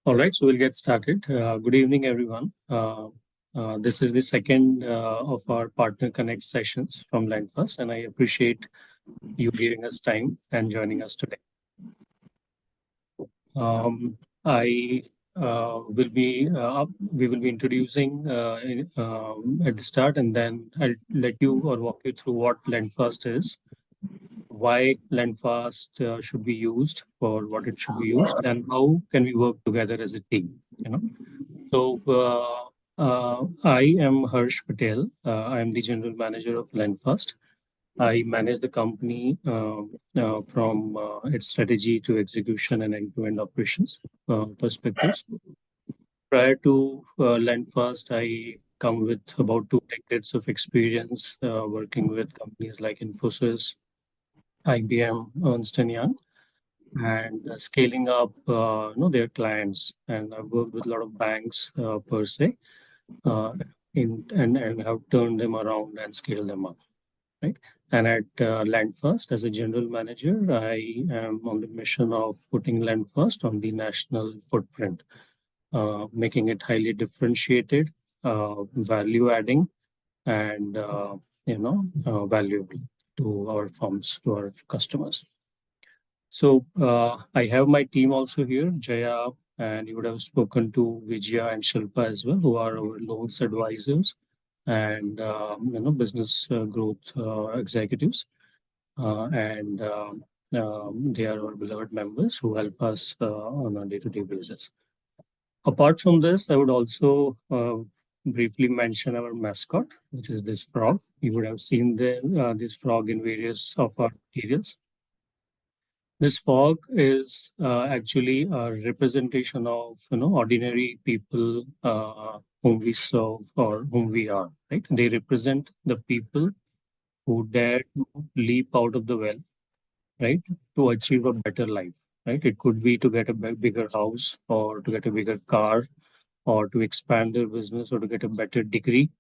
All right, so we'll get started. Good evening, everyone. This is the second of our Partner Connect sessions from Lendfast, and I appreciate you giving us time and joining us today. I will be we will be introducing at the start, and then I'll let you or walk you through what Lendfast is, why Lendfast should be used for what it should be used, and how can we work together as a team. I am Harsh Patel. I am the general manager of Lendfast. I manage the company from its strategy to execution and end-to-end operations perspectives. Prior to Lendfast, I come with about 2 decades of experience working with companies like Infosys, IBM, Ernst& Young, and scaling up their clients. And I've worked with a lot of banks per se uh, and have turned them around and scaled them up, right? And at Lendfast, as a general manager, I am on the mission of putting Lendfast on the national footprint, making it highly differentiated, value adding, and valuable to our firms, to our customers. So I have my team also here, Jaya, and you would have spoken to Vijaya and Shilpa as well, who are our loans advisors and business growth executives, and they are our beloved members who help us on a day-to-day basis. Apart from this, I would also briefly mention our mascot, which is this frog. You would have seen this frog in various of our materials. This fog is actually a representation of ordinary people whom we serve or whom we are. Right? They represent the people who dare to leap out of the well, right, to achieve a better life. Right? It could be to get a bigger house, or to get a bigger car, or to expand their business, or to get a better degree,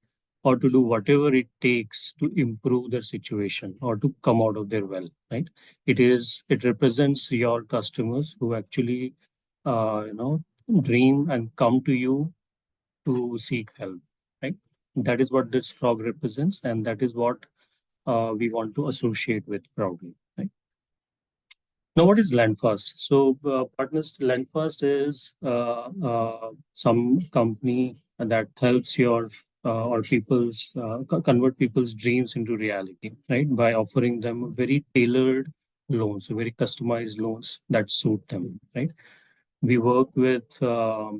or to do whatever it takes to improve their situation or to come out of their well, right? It represents your customers who actually dream and come to you to seek help, right? That is what this frog represents, and that is what we want to associate with proudly, right? Now, what is Lendfast? So, partners, Lendfast is some company that helps your or people's convert people's dreams into reality, right? By offering them very tailored loans, so very customized loans that suit them, right? We work with our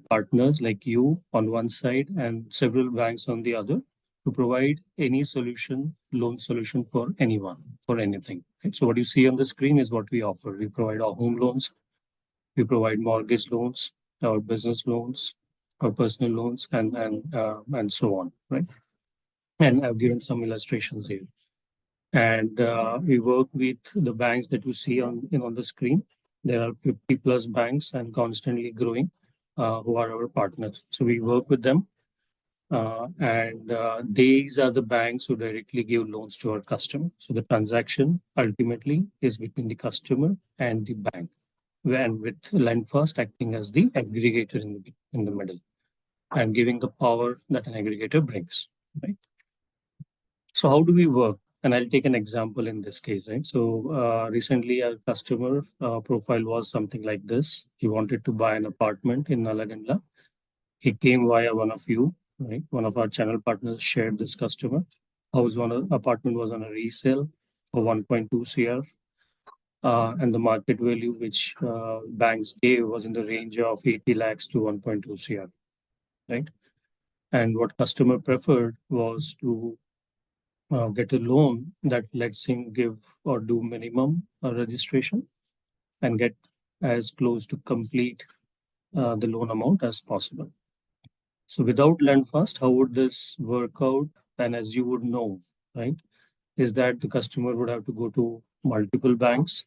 partners like you on one side and several banks on the other to provide any solution, loan solution for anyone, for anything. Right? So what you see on the screen is what we offer. We provide our home loans, we provide mortgage loans, our business loans, our personal loans, and so on. Right? And I've given some illustrations here. And we work with the banks that you see on the screen. There are 50 plus banks and constantly growing who are our partners. So we work with them. And these are the banks who directly give loans to our customer. So the transaction ultimately is between the customer and the bank, and with Lendfast acting as the aggregator in the middle and giving the power that an aggregator brings. Right. So how do we work? And I'll take an example in this case, right? So recently, a customer profile was something like this. He wanted to buy an apartment in Nalagandla. He came via one of you, right? One of our channel partners shared this customer. Apartment was on a resale for 1.2 CR. And the market value which banks gave was in the range of 80 lakhs to 1.2 CR, right? And what customer preferred was to get a loan that lets him give or do minimum registration and get as close to complete the loan amount as possible. So without Lendfast, how would this work out? And as you would know, right, is that the customer would have to go to multiple banks,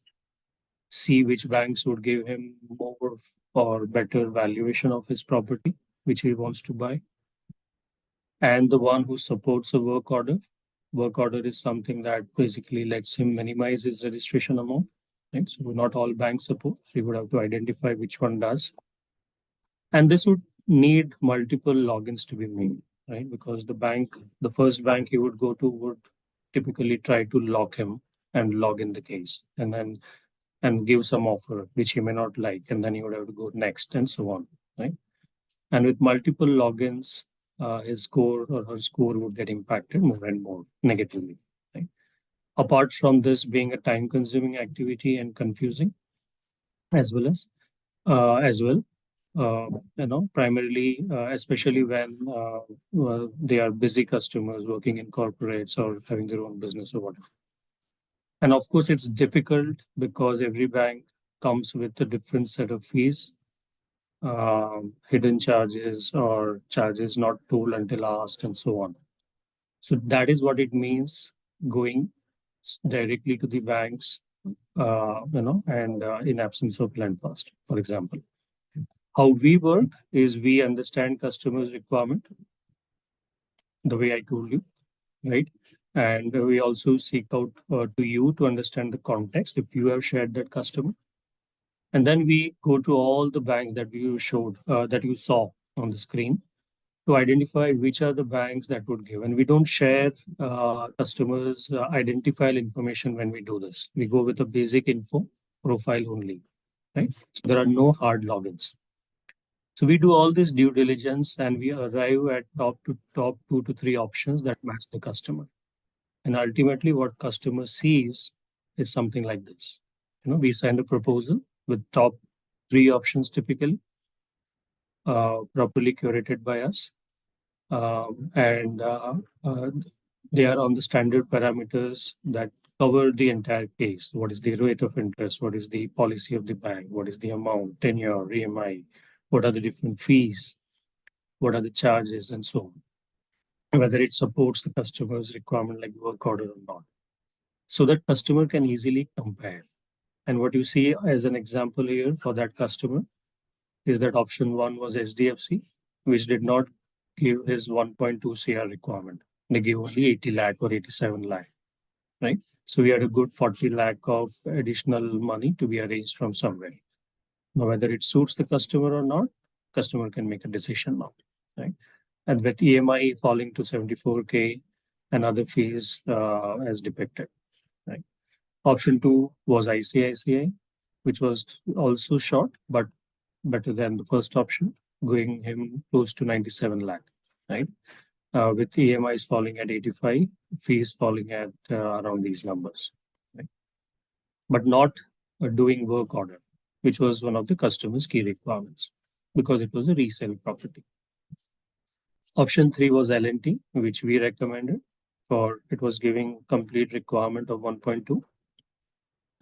see which banks would give him more or better valuation of his property, which he wants to buy, and the one who supports a work order. Work order is something that basically lets him minimize his registration amount. right? So not all banks support. We would have to identify which one does. And this would need multiple logins to be made, right? Because the first bank he would go to would typically try to lock him and log in the case and give some offer which he may not like. And then he would have to go next and so on, right? And with multiple logins, his score or her score would get impacted more and more negatively, right? Apart from this being a time consuming activity and confusing as well as well primarily especially when they are busy customers working in corporates or having their own business or whatever. And of course it's difficult because every bank comes with a different set of fees, hidden charges or charges not told until asked and so on. So that is what it means going directly to the banks, and in absence of Lendfast, for example. How we work is we understand customers' requirement, the way I told you, right? And we also seek out to you to understand the context if you have shared that customer. And then we go to all the banks that you showed, that you saw on the screen to identify which are the banks that would give. And we don't share customers' identifiable information when we do this. We go with a basic info profile only, right? So there are no hard logins. So we do all this due diligence and we arrive at top two to three options that match the customer. And ultimately, what customer sees is something like this. We send a proposal with top three options typically, properly curated by us, and they are on the standard parameters that cover the entire case. What is the rate of interest? What is the policy of the bank? What is the amount, tenure, EMI? What are the different fees? What are the charges, and so on? Whether it supports the customer's requirement like work order or not. So that customer can easily compare. And what you see as an example here for that customer is that option one was SDFC, which did not give his 1.2 CR requirement. They gave only 80 lakh or 87 lakh, right? So we had a good 40 lakh of additional money to be arranged from somewhere. Now, whether it suits the customer or not, customer can make a decision now, right? And with EMI falling to 74K and other fees as depicted, right? Option two was ICICI, which was also short, but better than the first option, going him close to 97 lakh, right? With EMIs falling at 85, fees falling at around these numbers, right? But not doing work order, which was one of the customer's key requirements because it was a resale property. Option three was LNT, which we recommended for it was giving complete requirement of 1.2.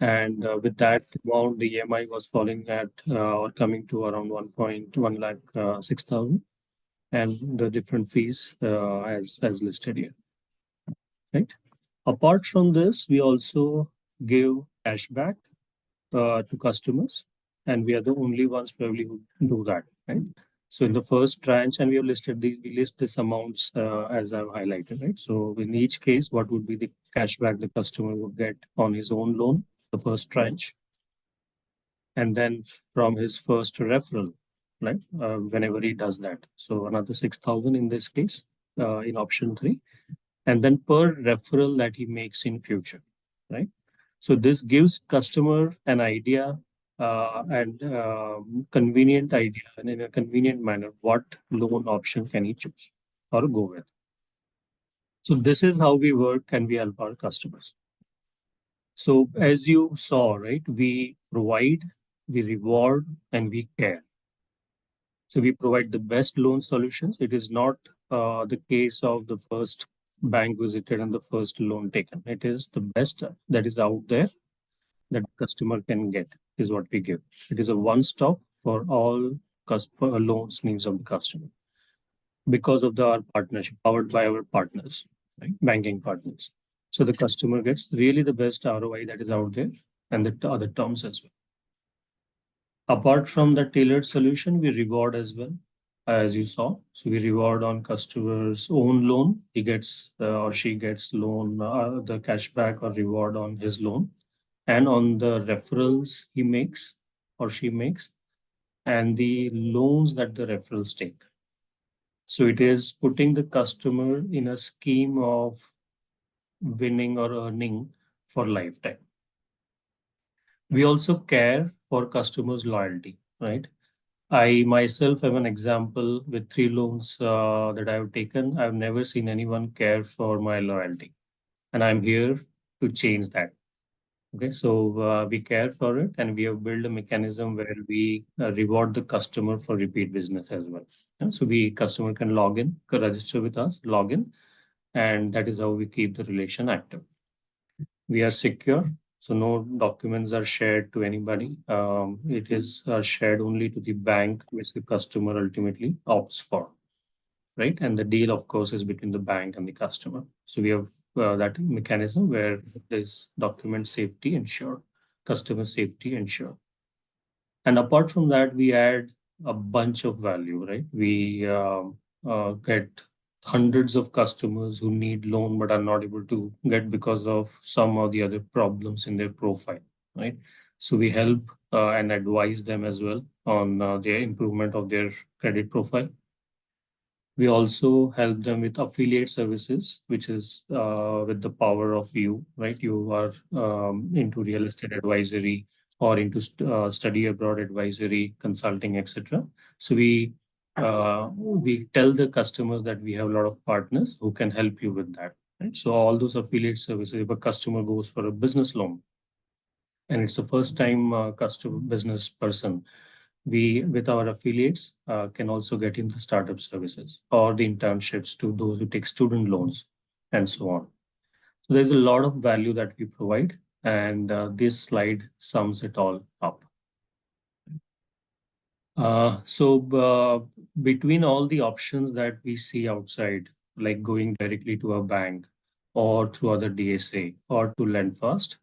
And with that amount, the EMI was falling at or coming to around 1.1 lakh 6,000, and the different fees as listed here, right? Apart from this, we also give cashback to customers, and we are the only ones probably who do that, right? So in the first tranche, and we have listed we list these amounts as I've highlighted, right? So in each case, what would be the cashback the customer would get on his own loan, the first tranche, and then from his first referral, right? Whenever he does that, so another 6,000 in this case, in option three, and then per referral that he makes in future, right? So this gives customer an idea and convenient idea, and in a convenient manner, what loan option can he choose or go with. So this is how we work and we help our customers. So as you saw, right, we provide, we reward, and we care. So we provide the best loan solutions. It is not the case of the first bank visited and the first loan taken. It is the best that is out there that customer can get is what we give. It is a one-stop for all for loans needs of the customer because of our partnership powered by our partners, right? Banking partners. So the customer gets really the best ROI that is out there and the other terms as well. Apart from the tailored solution, we reward as well, as you saw. So we reward on customer's own loan. He gets or she gets loan, the cashback or reward on his loan. and on the referrals he makes or she makes, and the loans that the referrals take. So it is putting the customer in a scheme of winning or earning for lifetime. We also care for customers' loyalty, right? I myself am an example with 3 loans that I've taken. I've never seen anyone care for my loyalty, and I'm here to change that. Okay, so we care for it, and we have built a mechanism where we reward the customer for repeat business as well. Yeah, so the customer can log in, can register with us, log in, and that is how we keep the relation active. We are secure, so no documents are shared to anybody. It is shared only to the bank which the customer ultimately opts for, right? And the deal, of course, is between the bank and the customer. So we have that mechanism where there's document safety ensured, customer safety ensured. And apart from that, we add a bunch of value, right? We get hundreds of customers who need loan but are not able to get because of some or the other problems in their profile, right? So we help and advise them as well on their improvement of their credit profile. We also help them with affiliate services, which is with the power of you, right? You are into real estate advisory or into study abroad advisory, consulting, etc. So we tell the customers that we have a lot of partners who can help you with that. Right? So all those affiliate services, if a customer goes for a business loan and it's a first time customer business person, we with our affiliates can also get into startup services or the internships to those who take student loans and so on. So there's a lot of value that we provide, and this slide sums it all up. Between all the options that we see outside, like going directly to a bank or through other DSA or to Lendfast,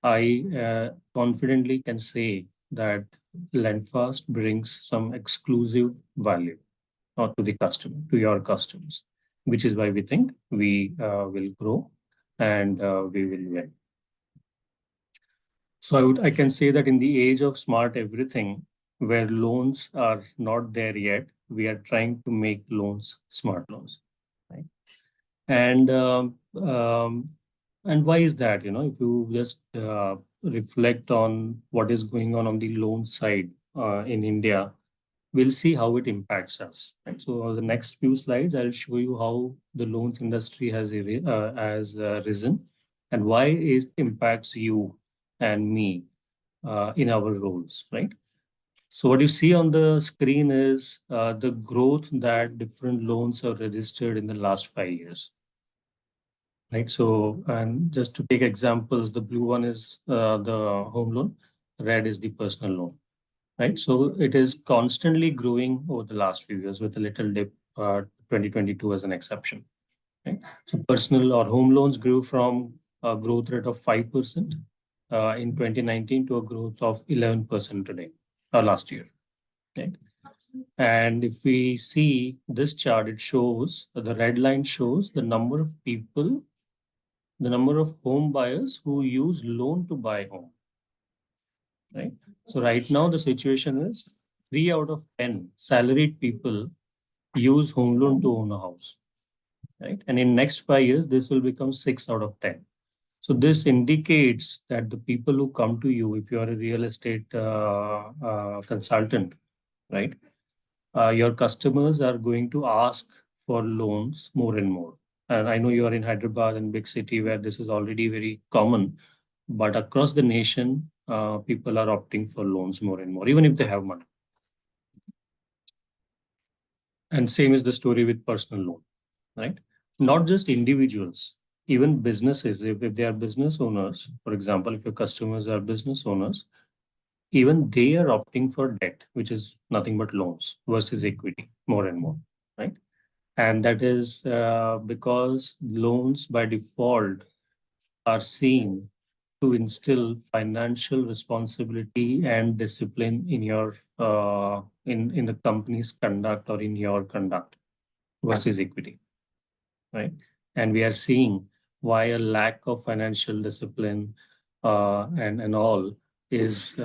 I confidently can say that Lendfast brings some exclusive value to the customer, to your customers, which is why we think we will grow and we will win. So I can say that in the age of smart everything, where loans are not there yet, we are trying to make loans smart loans, right? And and why is that? You know, if you just reflect on what is going on the loan side in India, we'll see how it impacts us. Right? So on the next few slides, I'll show you how the loans industry has risen and why it impacts you and me in our roles, right? So what you see on the screen is the growth that different loans have registered in the last 5 years, right? So, and just to take examples, the blue one is the home loan, red is the personal loan, right? So it is constantly growing over the last few years with a little dip, 2022 as an exception, right? So personal or home loans grew from a growth rate of 5% in 2019 to a growth of 11% today, last year, right? And if we see this chart, it shows the red line shows the number of people, the number of home buyers who use loan to buy home, right? So right now the situation is 3 out of 10 salaried people use home loan to own a house, right? And in next 5 years, this will become 6 out of 10. So this indicates that the people who come to you, if you are a real estate consultant, right, your customers are going to ask for loans more and more. And I know you are in Hyderabad and big city where this is already very common, but across the nation, people are opting for loans more and more, even if they have money. And same is the story with personal loan, right? Not just individuals, even businesses. If they are business owners, for example, if your customers are business owners, even they are opting for debt, which is nothing but loans versus equity more and more, right? And that is because loans by default are seen to instill financial responsibility and discipline in your in the company's conduct or in your conduct versus equity, right? And we are seeing why a lack of financial discipline and all is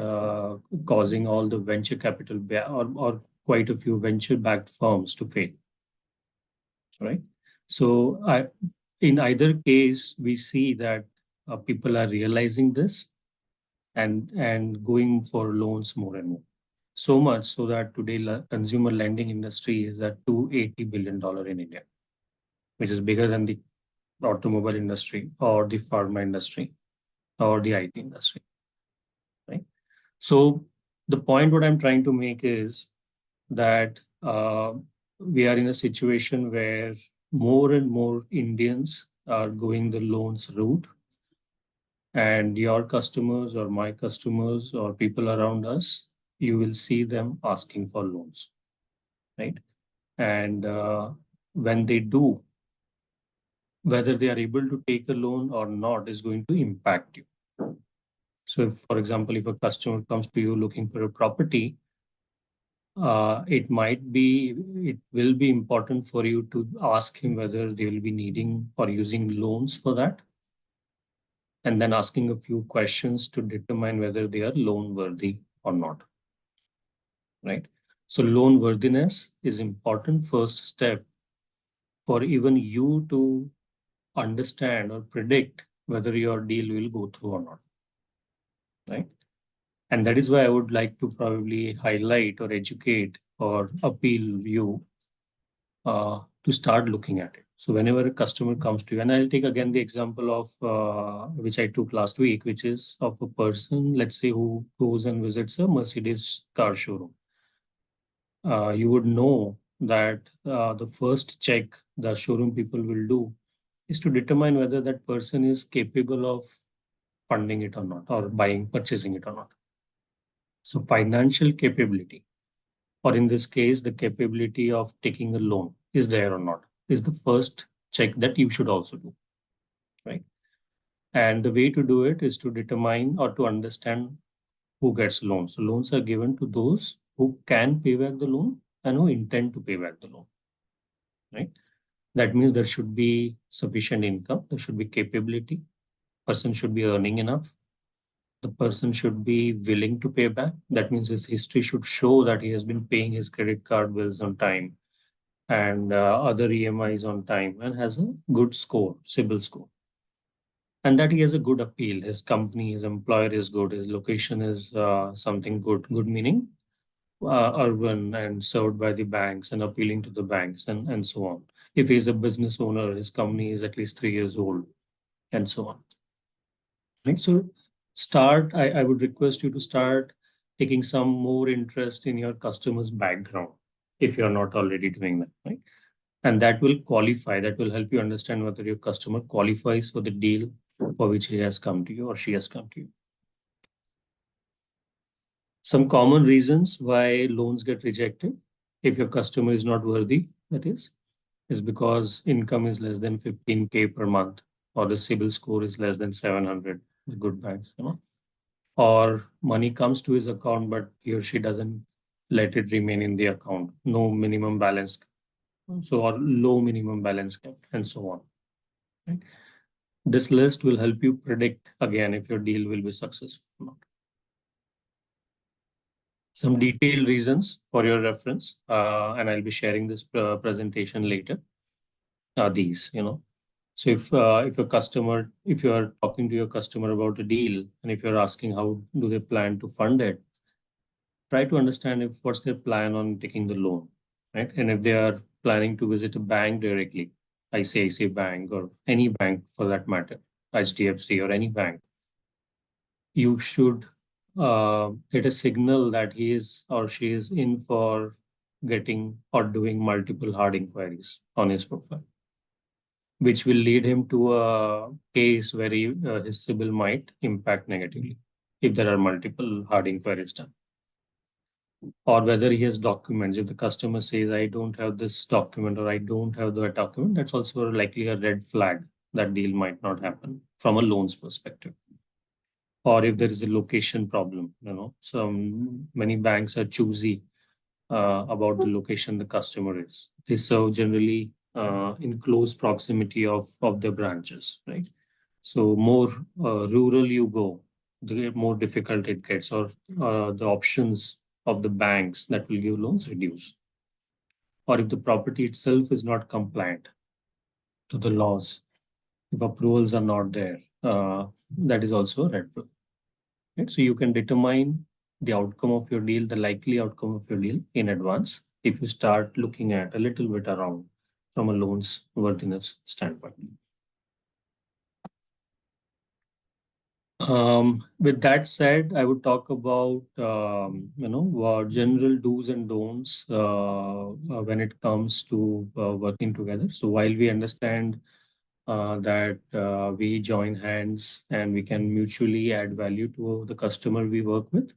causing all the venture capital or quite a few venture-backed firms to fail, right? So in either case, we see that people are realizing this and going for loans more and more. So much so that today consumer lending industry is at $280 billion in India, which is bigger than the automobile industry or the pharma industry or the IT industry, right? So the point what I'm trying to make is that we are in a situation where more and more Indians are going the loans route, and your customers or my customers or people around us, you will see them asking for loans, right? And when they do, whether they are able to take a loan or not is going to impact you. So, if, for example, if a customer comes to you looking for a property, it will be important for you to ask him whether they will be needing or using loans for that, and then asking a few questions to determine whether they are loan worthy or not, right? So loan worthiness is important first step for even you to understand or predict whether your deal will go through or not, right? And that is why I would like to probably highlight or educate or appeal you to start looking at it. So whenever a customer comes to you, and I'll take again the example of which I took last week, which is of a person, let's say, who goes and visits a Mercedes car showroom. You would know that the first check the showroom people will do is to determine whether that person is capable of funding it or not, or purchasing it or not. So financial capability, or in this case, the capability of taking a loan is there or not, is the first check that you should also do, right? And the way to do it is to determine or to understand who gets loans. So loans are given to those who can pay back the loan and who intend to pay back the loan, right? That means there should be sufficient income, there should be capability, person should be earning enough, the person should be willing to pay back. That means his history should show that he has been paying his credit card bills on time and other EMIs on time and has a good score, CIBIL score. And that he has a good appeal. His company, his employer is good. His location is something good. Good meaning urban and served by the banks and appealing to the banks and so on. If he's a business owner, his company is at least 3 years old and so on. Right? So I would request you to start taking some more interest in your customer's background if you're not already doing that, right? And that will help you understand whether your customer qualifies for the deal for which he has come to you or she has come to you. Some common reasons why loans get rejected, if your customer is not worthy, that is because income is less than 15K per month, or the CIBIL score is less than 700, the good banks, or money comes to his account, but he or she doesn't let it remain in the account, no minimum balance, so or low minimum balance kept, and so on. Right? This list will help you predict again if your deal will be successful or not. Some detailed reasons for your reference, and I'll be sharing this presentation later, are these, So if you are talking to your customer about a deal, and if you're asking how do they plan to fund it, try to understand if what's their plan on taking the loan, right? And if they are planning to visit a bank directly, ICICI Bank or any bank for that matter, HDFC or any bank, you should get a signal that he is or she is in for getting or doing multiple hard inquiries on his profile, which will lead him to a case where his CIBIL might impact negatively if there are multiple hard inquiries done. Or whether he has documents. If the customer says, I don't have this document or I don't have that document, that's also likely a red flag that deal might not happen from a loans perspective. Or if there is a location problem, many banks are choosy about the location the customer is. They serve generally in close proximity of their branches, right? So more rural you go, the more difficult it gets, or the options of the banks that will give loans reduce, or if the property itself is not compliant to the laws, if approvals are not there, that is also a red flag. Right? So you can determine the outcome of your deal, the likely outcome of your deal in advance if you start looking at a little bit around from a loan's worthiness standpoint. With that said, I would talk about general do's and don'ts when it comes to working together. So while we understand that we join hands and we can mutually add value to the customer we work with,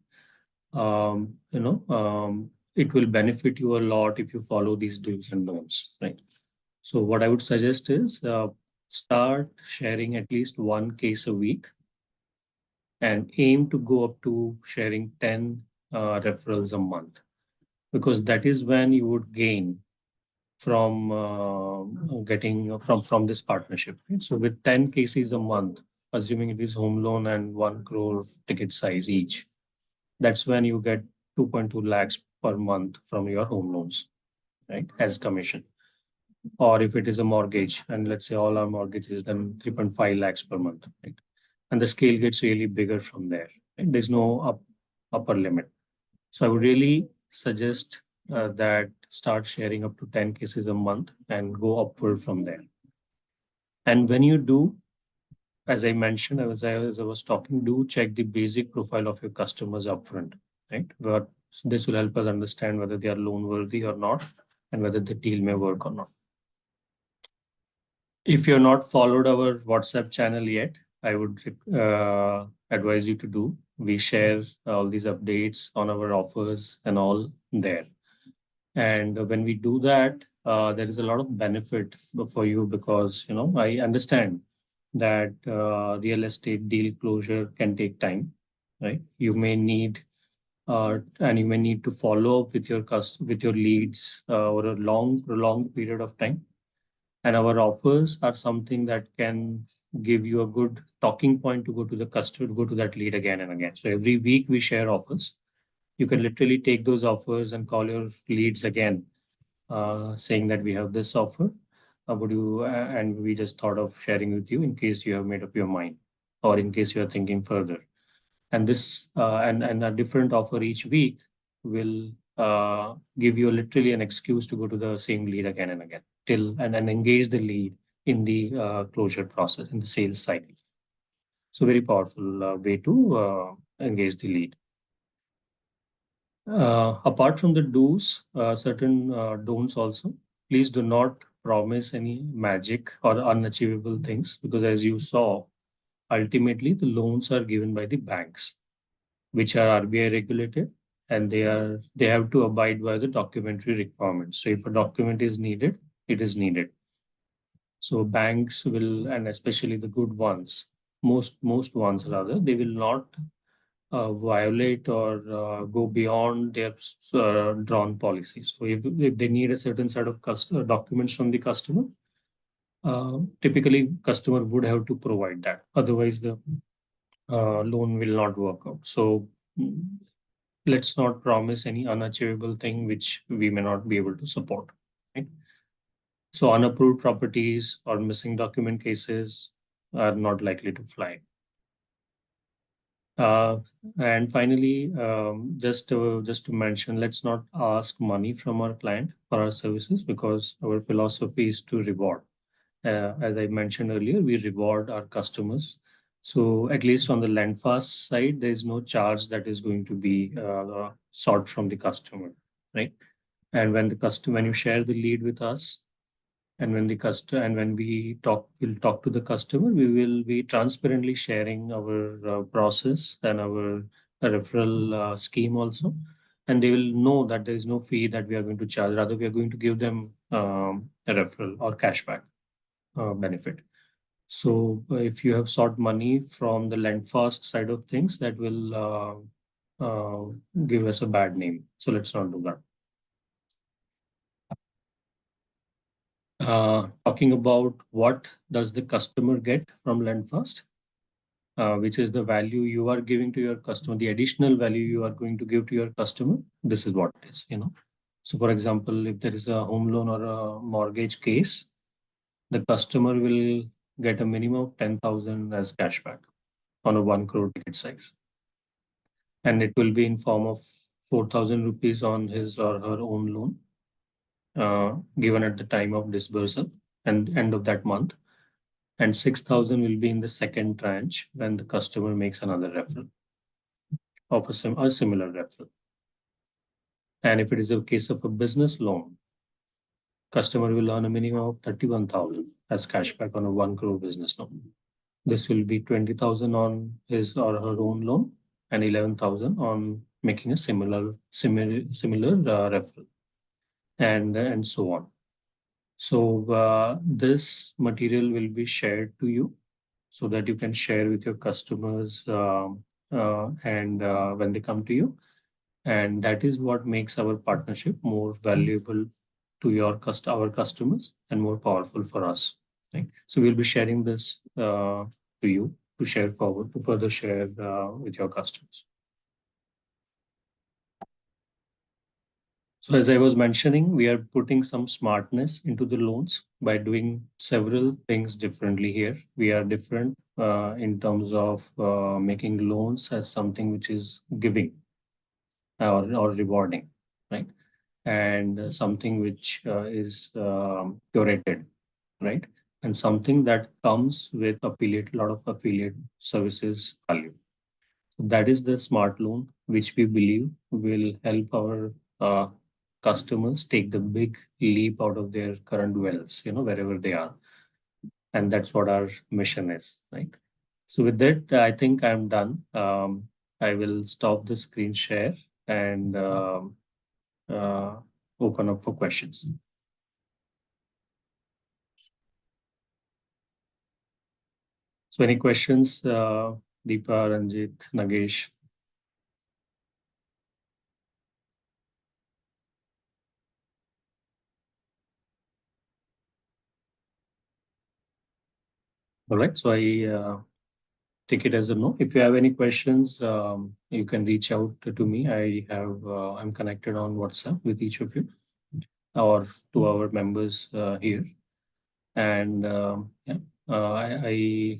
it will benefit you a lot if you follow these do's and don'ts, right? So what I would suggest is start sharing at least one case a week and aim to go up to sharing 10 referrals a month, because that is when you would gain from getting from this partnership. Right? So with 10 cases a month, assuming it is home loan and 1 crore ticket size each, that's when you get 2.2 lakhs per month from your home loans, right, as commission. Or if it is a mortgage, and let's say all our mortgages, then 3.5 lakhs per month, right? And the scale gets really bigger from there. Right? There's no upper limit. So I would really suggest that start sharing up to 10 cases a month and go upward from there. And when you do, as I mentioned, as I was talking, do check the basic profile of your customers upfront, right? But this will help us understand whether they are loan worthy or not, and whether the deal may work or not. If you're not followed our WhatsApp channel yet, I would advise you to do. We share all these updates on our offers and all there. And when we do that, there is a lot of benefit for you, because I understand that real estate deal closure can take time, right? You may need and you may need to follow up with with your leads over a prolonged period of time. And our offers are something that can give you a good talking point to go to the customer, to go to that lead again and again. So every week we share offers. You can literally take those offers and call your leads again, saying that we have this offer. Would you? And we just thought of sharing with you in case you have made up your mind, or in case you are thinking further. And this and a different offer each week will give you literally an excuse to go to the same lead again and again till and engage the lead in the closure process, in the sales cycle. So very powerful way to engage the lead. Apart from the do's, certain don'ts also. Please do not promise any magic or unachievable things, because as you saw, ultimately the loans are given by the banks, which are RBI regulated, and they have to abide by the documentary requirements. So if a document is needed, it is needed. So banks will, and especially the good ones, most ones rather, they will not violate or go beyond their drawn policies. So if they need a certain set of documents from the customer, typically customer would have to provide that. Otherwise, the loan will not work out. So let's not promise any unachievable thing which we may not be able to support. Right? So unapproved properties or missing document cases are not likely to fly. Uh, and finally, just to mention, let's not ask money from our client for our services, because our philosophy is to reward. As I mentioned earlier, we reward our customers. So at least on the Lendfast side, there is no charge that is going to be sought from the customer, right? And when you share the lead with us, and when we will talk to the customer, we will be transparently sharing our process and our referral scheme also, and they will know that there is no fee that we are going to charge. Rather, we are going to give them a referral or cashback benefit. So if you have sought money from the Lendfast side of things, that will give us a bad name. So let's not do that. Talking about what does the customer get from Lendfast? which is the value you are giving to your customer, the additional value you are going to give to your customer. This is what it is, you know. So, for example, if there is a home loan or a mortgage case, the customer will get a minimum of 10,000 as cashback on a 1 crore ticket size. And it will be in form of 4,000 rupees on his or her own loan, given at the time of disbursal and end of that month. And 6,000 will be in the second tranche when the customer makes another referral of a similar referral. And if it is a case of a business loan, customer will earn a minimum of 31,000 as cashback on a 1 crore business loan. This will be 20,000 on his or her own loan and 11,000 on making a similar referral, and so on. So this material will be shared to you so that you can share with your customers and when they come to you. And that is what makes our partnership more valuable to our customers and more powerful for us. Right? So we'll be sharing this to you to share forward, to further share with your customers. So as I was mentioning, we are putting some smartness into the loans by doing several things differently here. We are different in terms of making loans as something which is giving or rewarding, right? And something which is curated, right? And something that comes with a lot of affiliate services value. That is the smart loan, which we believe will help our customers take the big leap out of their current wells, you know, wherever they are. And that's what our mission is, right? So with that, I think I'm done. I will stop the screen share and uh, open up for questions. So any questions, Deepa, Ranjit, Nagesh? All right. So I take it as a no. If you have any questions, you can reach out to me. I'm connected on WhatsApp with each of you or to our members here. And yeah, I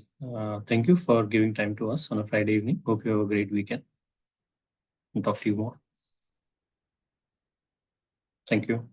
thank you for giving time to us on a Friday evening. Hope you have a great weekend and talk to you more. Thank you.